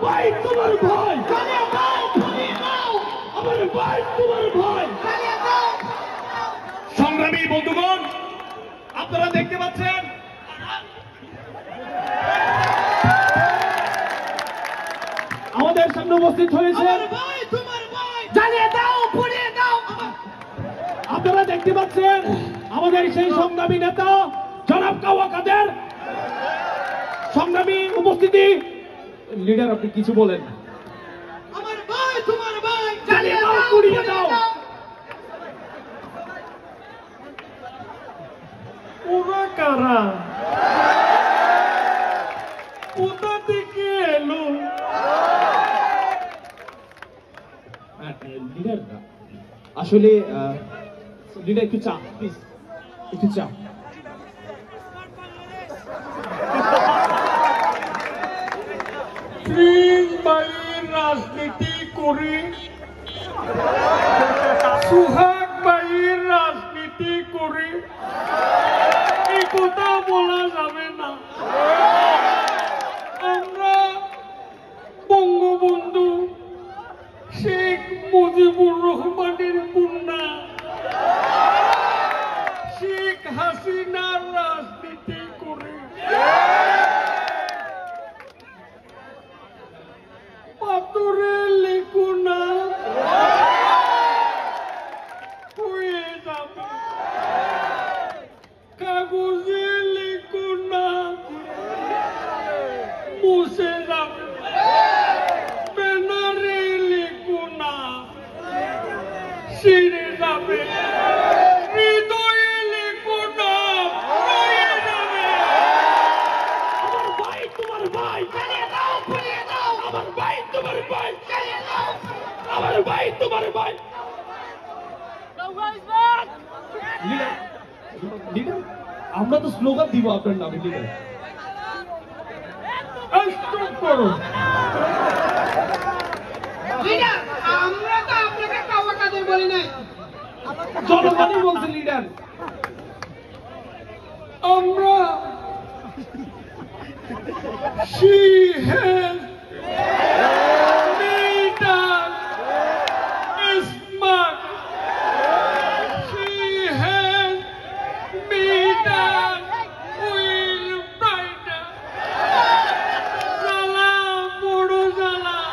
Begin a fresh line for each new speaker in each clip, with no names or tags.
ভাই তোমার ভাই আমার ভাই তোমার ভাই। সংগ্রামী বন্ধুগণ, আপনারা দেখতে পাচ্ছেন আমাদের সামনে উপস্থিত হয়েছে। জ্বালিয়ে দাও, পুড়িয়ে দাও। আপনারা দেখতে পাচ্ছেন আমাদের সেই সংগ্রামী নেতা জনাব কাওয়া কাদের সংগ্রামী উপস্থিতি। লিডার, আপনি কিছু বলেন।
আমার ভাই তোমার ভাই,
জ্বালিয়ে দাও, পুড়িয়ে দাও। ওরা কারা? কোথা থেকে এলো? লিডার, আসলে লিডার একটু চা প্লিজ, একটু চা। রাজনীতি করি, সুহাগ ভাইয়ের রাজনীতি করি, এই কথা বলা যাবে না। আমরা বঙ্গবন্ধু শেখ মুজিবুর রহমানের কন্যা শেখ হাসিনার রাজনীতি করি। পাথরে লিখো না, হয়ে যাবে। কাগজে লিখো না, মুছে যাবে। ব্যানারে লিখো না, ছিঁড়ে যাবে। হৃদয়ে লিখো না, হয়ে যাবে। আমার ভাই তোমার ভাই, জ্বালিয়ে দাও, পুড়িয়ে দাও। আমার ভাই তোমার ভাই, জ্বালিয়ে দাও। আমার ভাই তোমার ভাই। লিডার, আমরা তো স্লোগান দিব আপনার নামে। লিডার, করো।
আমরা তো আপনাকে কাওয়া কাদের বলি নাই,
জনগণই বলছে। লিডার, আমরা she has made us smart. She has made us will brighter. Salam, Bodo Salam.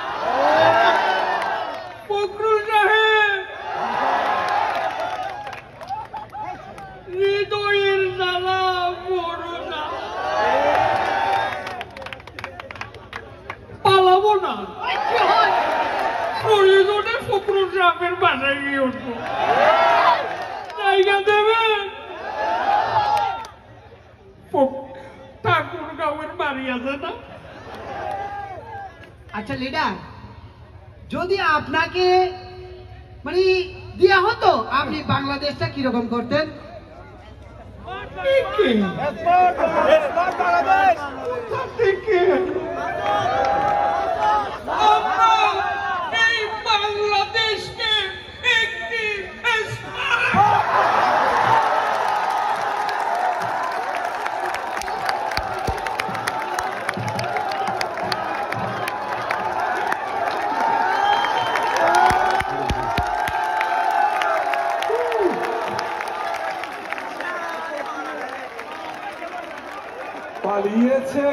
Fokhrul Saheb, হৃদয়ের জ্বালা বড় না, পালাবো না। প্রয়োজনে ফখরুল সাহেবের বাসায় গিয়ে উঠবো। জায়গা দেবেন? ঠাকুর গাঁয়ের বাড়ি আছে না?
আচ্ছা লিডার, যদি আপনাকে মানে দেয়া হতো, আপনি বাংলাদেশটা কিরকম করতেন?
আমরা এই বাংলাদেশকে একটি পালিয়েছে।